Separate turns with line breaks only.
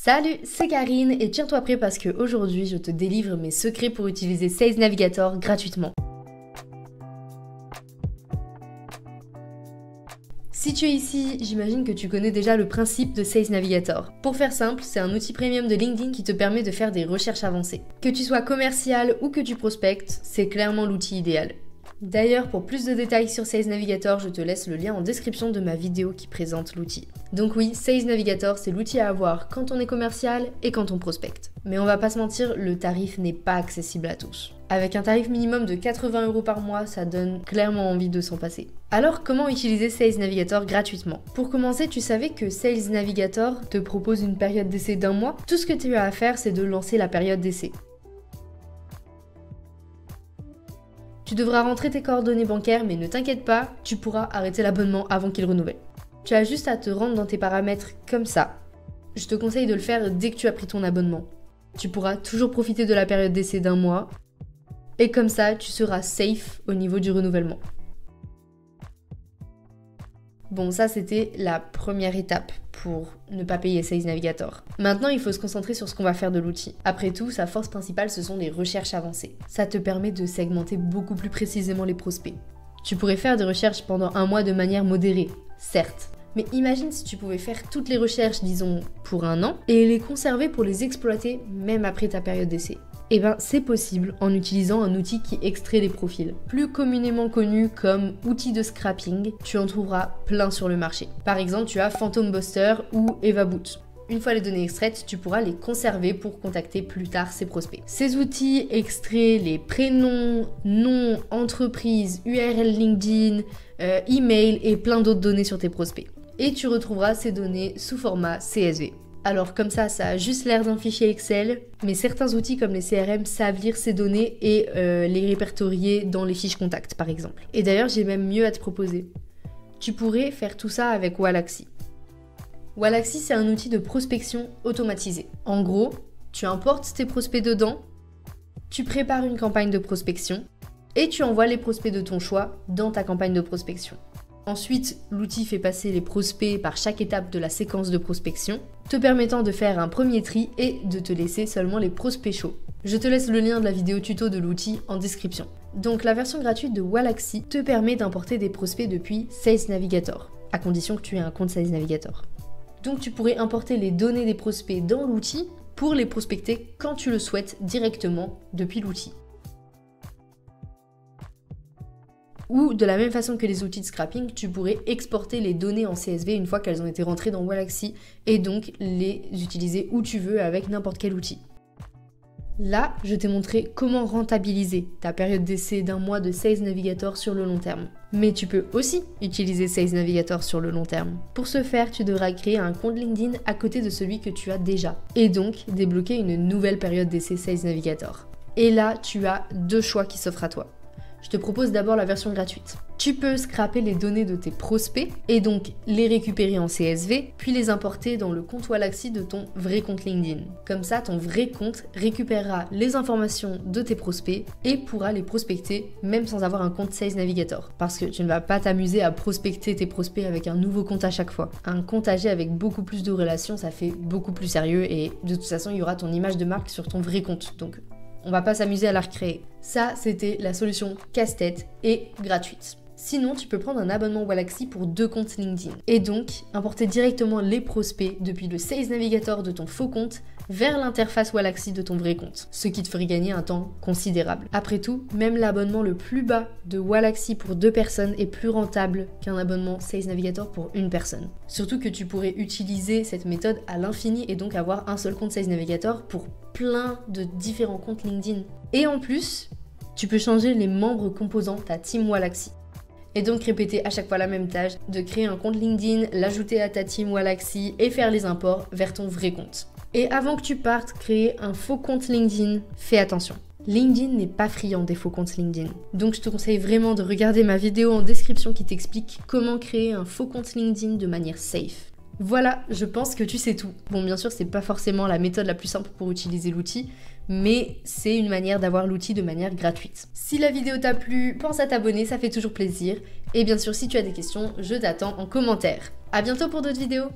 Salut, c'est Karine et tiens-toi prêt parce qu'aujourd'hui je te délivre mes secrets pour utiliser Sales Navigator gratuitement. Si tu es ici, j'imagine que tu connais déjà le principe de Sales Navigator. Pour faire simple, c'est un outil premium de LinkedIn qui te permet de faire des recherches avancées. Que tu sois commercial ou que tu prospectes, c'est clairement l'outil idéal. D'ailleurs, pour plus de détails sur Sales Navigator, je te laisse le lien en description de ma vidéo qui présente l'outil. Donc oui, Sales Navigator, c'est l'outil à avoir quand on est commercial et quand on prospecte. Mais on va pas se mentir, le tarif n'est pas accessible à tous. Avec un tarif minimum de 80 € par mois, ça donne clairement envie de s'en passer. Alors, comment utiliser Sales Navigator gratuitement? Pour commencer, tu savais que Sales Navigator te propose une période d'essai d'1 mois? Tout ce que tu as à faire, c'est de lancer la période d'essai. Tu devras rentrer tes coordonnées bancaires, mais ne t'inquiète pas, tu pourras arrêter l'abonnement avant qu'il renouvelle. Tu as juste à te rendre dans tes paramètres comme ça. Je te conseille de le faire dès que tu as pris ton abonnement. Tu pourras toujours profiter de la période d'essai d'1 mois. Et comme ça, tu seras safe au niveau du renouvellement. Bon, ça c'était la première étape pour ne pas payer Sales Navigator. Maintenant, il faut se concentrer sur ce qu'on va faire de l'outil. Après tout, sa force principale, ce sont les recherches avancées. Ça te permet de segmenter beaucoup plus précisément les prospects. Tu pourrais faire des recherches pendant 1 mois de manière modérée, certes. Mais imagine si tu pouvais faire toutes les recherches, disons, pour 1 an, et les conserver pour les exploiter même après ta période d'essai. Eh ben, c'est possible en utilisant un outil qui extrait les profils. Plus communément connu comme outil de scrapping, tu en trouveras plein sur le marché. Par exemple, tu as Phantom Buster ou EvaBoot. Une fois les données extraites, tu pourras les conserver pour contacter plus tard ces prospects. Ces outils extraient les prénoms, noms, entreprises, URL LinkedIn, email et plein d'autres données sur tes prospects. Et tu retrouveras ces données sous format CSV. Alors comme ça a juste l'air d'un fichier Excel, mais certains outils comme les CRM savent lire ces données et les répertorier dans les fiches contacts par exemple. Et d'ailleurs j'ai même mieux à te proposer. Tu pourrais faire tout ça avec Wallaxy. Wallaxy c'est un outil de prospection automatisé. En gros, tu importes tes prospects dedans, tu prépares une campagne de prospection et tu envoies les prospects de ton choix dans ta campagne de prospection. Ensuite, l'outil fait passer les prospects par chaque étape de la séquence de prospection, te permettant de faire un premier tri et de te laisser seulement les prospects chauds. Je te laisse le lien de la vidéo tuto de l'outil en description. Donc la version gratuite de Wallaxy te permet d'importer des prospects depuis Sales Navigator, à condition que tu aies un compte Sales Navigator. Donc tu pourrais importer les données des prospects dans l'outil pour les prospecter quand tu le souhaites directement depuis l'outil. Ou de la même façon que les outils de scrapping, tu pourrais exporter les données en CSV une fois qu'elles ont été rentrées dans Wallaxy et donc les utiliser où tu veux avec n'importe quel outil. Là, je t'ai montré comment rentabiliser ta période d'essai d'1 mois de Sales Navigator sur le long terme. Mais tu peux aussi utiliser Sales Navigator sur le long terme. Pour ce faire, tu devras créer un compte LinkedIn à côté de celui que tu as déjà et donc débloquer une nouvelle période d'essai Sales Navigator. Et là, tu as 2 choix qui s'offrent à toi. Je te propose d'abord la version gratuite. Tu peux scraper les données de tes prospects et donc les récupérer en CSV, puis les importer dans le compte Wallaxy de ton vrai compte LinkedIn. Comme ça, ton vrai compte récupérera les informations de tes prospects et pourra les prospecter même sans avoir un compte Sales Navigator. Parce que tu ne vas pas t'amuser à prospecter tes prospects avec un nouveau compte à chaque fois. Un compte âgé avec beaucoup plus de relations, ça fait beaucoup plus sérieux et de toute façon, il y aura ton image de marque sur ton vrai compte. Donc, on va pas s'amuser à la recréer. Ça, c'était la solution casse-tête et gratuite. Sinon, tu peux prendre un abonnement Wallaxy pour 2 comptes LinkedIn. Et donc, importer directement les prospects depuis le Sales Navigator de ton faux compte vers l'interface Wallaxy de ton vrai compte. Ce qui te ferait gagner un temps considérable. Après tout, même l'abonnement le plus bas de Wallaxy pour 2 personnes est plus rentable qu'un abonnement Sales Navigator pour 1 personne. Surtout que tu pourrais utiliser cette méthode à l'infini et donc avoir un seul compte Sales Navigator pour plein de différents comptes LinkedIn. Et en plus, tu peux changer les membres composant ta team Wallaxy. Et donc répéter à chaque fois la même tâche de créer un compte LinkedIn, l'ajouter à ta team Wallaxy et faire les imports vers ton vrai compte. Et avant que tu partes créer un faux compte LinkedIn, fais attention. LinkedIn n'est pas friand des faux comptes LinkedIn. Donc je te conseille vraiment de regarder ma vidéo en description qui t'explique comment créer un faux compte LinkedIn de manière safe. Voilà, je pense que tu sais tout. Bon, bien sûr, c'est pas forcément la méthode la plus simple pour utiliser l'outil, mais c'est une manière d'avoir l'outil de manière gratuite. Si la vidéo t'a plu, pense à t'abonner, ça fait toujours plaisir. Et bien sûr, si tu as des questions, je t'attends en commentaire. À bientôt pour d'autres vidéos.